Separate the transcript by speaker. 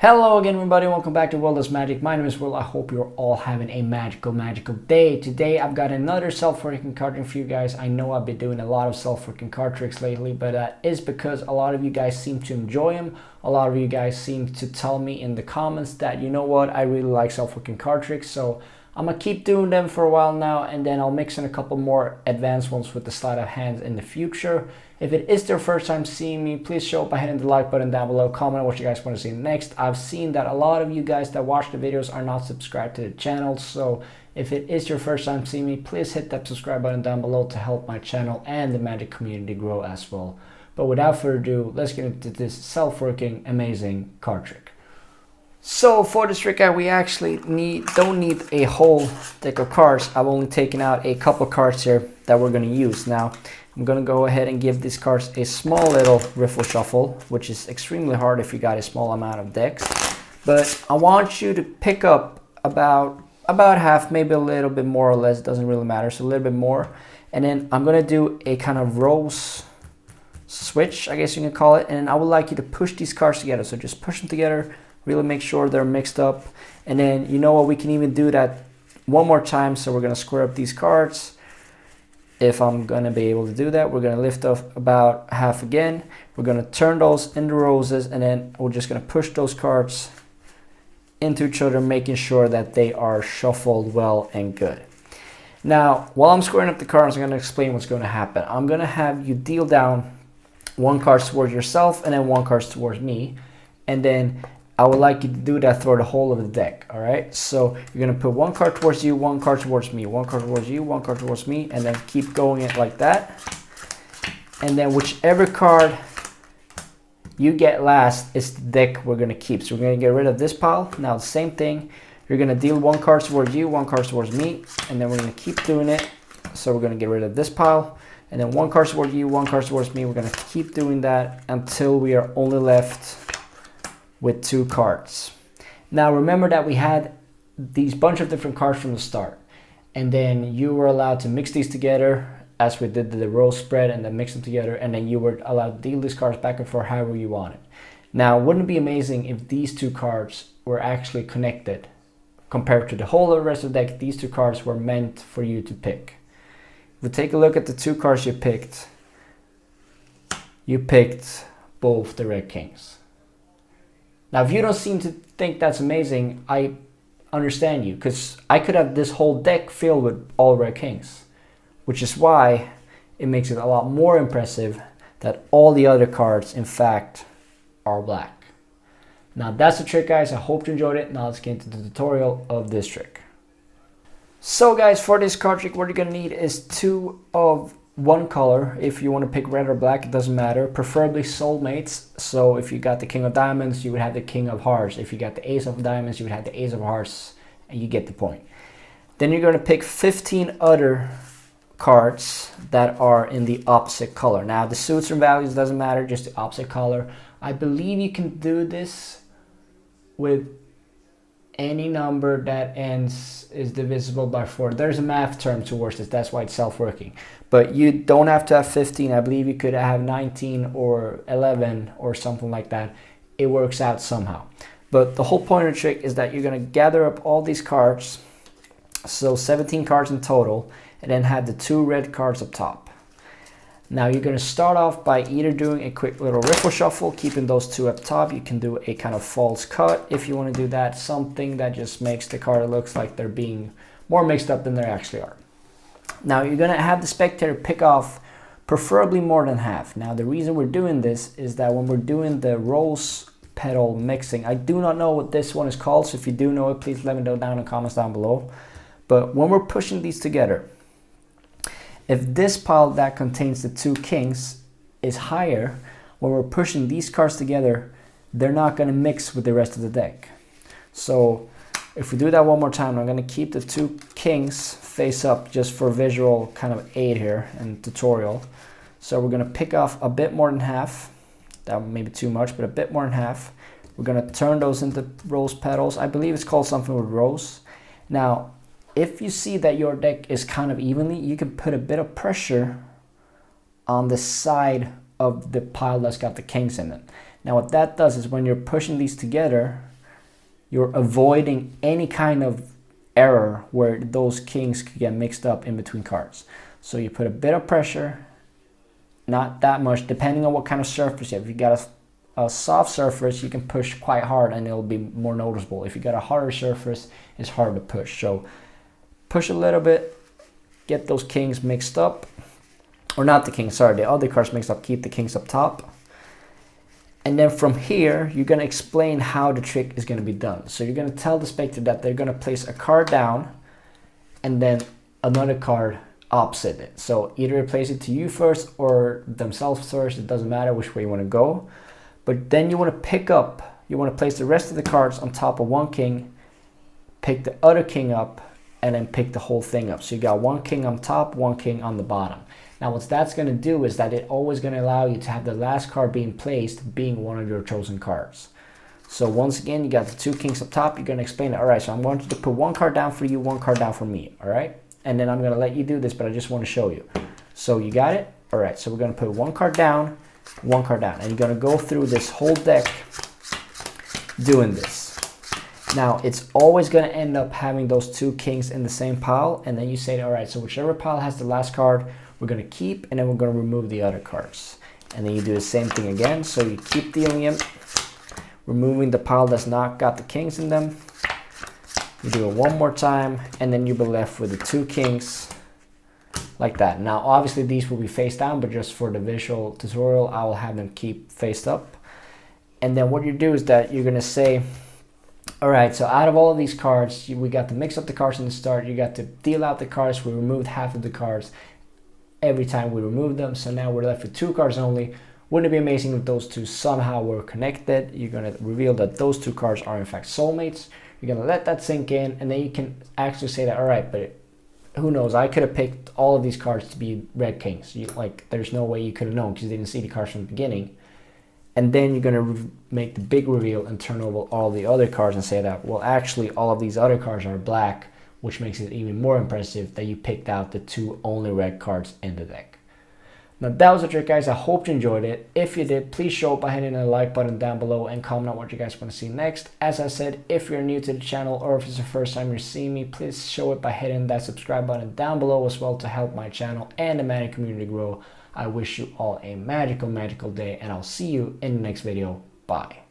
Speaker 1: Hello again everybody, welcome back to World is Magic. My name is Will. I hope you're all having a magical day. Today I've got another self-working card trick for you guys. I know I've been doing a lot of self-working card tricks lately, but that is because a lot of you guys seem to enjoy them. A lot of you guys seem to tell me in the comments that, you know what, I really like self-working card tricks, so I'm gonna keep doing them for a while now, and then I'll mix in a couple more advanced ones with the sleight of hand in the future. If it is their first time seeing me, please show up by hitting the like button down below, comment what you guys want to see next. I've seen that a lot of you guys that watch the videos are not subscribed to the channel, so if it is your first time seeing me, please hit that subscribe button down below to help my channel and the magic community grow as well. But without further ado, let's get into this self-working amazing card trick. So for this trick, we actually don't need a whole deck of cards. I've only taken out a couple cards here that we're going to use. Now I'm going to go ahead and give these cards a small little riffle shuffle, which is extremely hard if you got a small amount of decks. But I want you to pick up about half, maybe a little bit more or less, doesn't really matter, so a little bit more. And then I'm going to do a kind of rose switch, I guess you can call it, and I would like you to push these cards together. So just push them together, really make sure they're mixed up. And then, you know what, we can even do that one more time. So we're going to square up these cards. If I'm going to be able to do that, we're going to lift off about half again. We're going to turn those into roses, and then we're just going to push those cards into each other, making sure that they are shuffled well and good. Now, while I'm squaring up the cards, I'm going to explain what's going to happen. I'm going to have you deal down one card towards yourself and then one card towards me, and then I would like you to do that through the whole of the deck, all right? So you're going to put one card towards you, one card towards me, one card towards you, one card towards me, and then keep going it like that. And then whichever card you get last is the deck we're going to keep. So we're going to get rid of this pile. Now the same thing, you're going to deal one card towards you, one card towards me, and then we're going to keep doing it. So we're going to get rid of this pile, and then one card towards you, one card towards me. We're going to keep doing that until we are only left with two cards. Now remember that we had these bunch of different cards from the start, and then you were allowed to mix these together as we did the rose spread, and then mix them together, and then you were allowed to deal these cards back and forth however you wanted. Now wouldn't it be amazing if these two cards were actually connected? Compared to the whole of the rest of the deck, these two cards were meant for you to pick. If we take a look at the two cards you picked both the red kings. Now, if you don't seem to think that's amazing, I understand you, because I could have this whole deck filled with all red kings, which is why it makes it a lot more impressive that all the other cards, in fact, are black. Now, that's the trick, guys. I hope you enjoyed it. Now, let's get into the tutorial of this trick. So, guys, for this card trick, what you're going to need is two of one color. If you want to pick red or black, it doesn't matter, preferably soulmates. So if you got the king of diamonds, you would have the king of hearts. If you got the ace of diamonds, you would have the ace of hearts, and you get the point. Then you're going to pick 15 other cards that are in the opposite color. Now the suits and values doesn't matter, just the opposite color. I believe you can do this with any number that is divisible by 4. There's a math term towards this, that's why it's self-working. But you don't have to have 15. I believe you could have 19 or 11 or something like that. It works out somehow. But the whole point of the trick is that you're going to gather up all these cards, so 17 cards in total, and then have the two red cards up top. Now you're going to start off by either doing a quick little riffle shuffle, keeping those two up top. You can do a kind of false cut if you want to do that, something that just makes the card look like they're being more mixed up than they actually are. Now you're going to have the spectator pick off preferably more than half. Now the reason we're doing this is that when we're doing the rose petal mixing, I do not know what this one is called, so if you do know it, please let me know down in the comments down below. But when we're pushing these together, if this pile that contains the two kings is higher, when we're pushing these cards together, they're not going to mix with the rest of the deck. So if we do that one more time, I'm going to keep the two kings face up just for visual kind of aid here and tutorial. So we're going to pick off a bit more than half. That may be too much, but a bit more than half. We're going to turn those into rose petals. I believe it's called something with rose. Now, if you see that your deck is kind of evenly, you can put a bit of pressure on the side of the pile that's got the kings in it. Now what that does is when you're pushing these together, you're avoiding any kind of error where those kings could get mixed up in between cards. So you put a bit of pressure, not that much, depending on what kind of surface you have. If you got a soft surface, you can push quite hard and it'll be more noticeable. If you got a harder surface, it's hard to push. So push a little bit, get those kings mixed up, or not the kings, sorry, the other cards mixed up, keep the kings up top. And then from here, you're going to explain how the trick is going to be done. So you're going to tell the spectator that they're going to place a card down and then another card opposite it. So either place it to you first or themselves first. It doesn't matter which way you want to go. But then you want to pick up, you want to place the rest of the cards on top of one king, pick the other king up, and then pick the whole thing up. So you got one king on top, one king on the bottom. Now what that's going to do is that it's always going to allow you to have the last card being placed being one of your chosen cards. So once again, you got the two kings up top. You're going to explain it. All right, so I'm going to put one card down for you, one card down for me. All right, and then I'm going to let you do this, but I just want to show you. So you got it? All right, so we're going to put one card down, and you're going to go through this whole deck doing this. Now it's always going to end up having those two kings in the same pile, and then you say, all right, so whichever pile has the last card, we're going to keep, and then we're going to remove the other cards. And then you do the same thing again. So you keep dealing it, removing the pile that's not got the kings in them. You do it one more time, and then you'll be left with the two kings like that. Now obviously these will be face down, but just for the visual tutorial, I will have them keep faced up. And then what you do is that you're going to say, all right, so out of all of these cards, we got to mix up the cards in the start. You got to deal out the cards. We removed half of the cards every time we remove them. So now we're left with two cards only. Wouldn't it be amazing if those two somehow were connected? You're going to reveal that those two cards are in fact soulmates. You're going to let that sink in, and then you can actually say that, all right, but who knows? I could have picked all of these cards to be red kings. Like, there's no way you could have known because you didn't see the cards from the beginning. And then you're going to make the big reveal and turn over all the other cards and say that, well, actually, all of these other cards are black, which makes it even more impressive that you picked out the two only red cards in the deck. Now that was the trick, guys. I hope you enjoyed it. If you did, please show it by hitting the like button down below and comment on what you guys want to see next. As I said, if you're new to the channel or if it's the first time you're seeing me, please show it by hitting that subscribe button down below as well to help my channel and the Magic community grow. I wish you all a magical day, and I'll see you in the next video. Bye.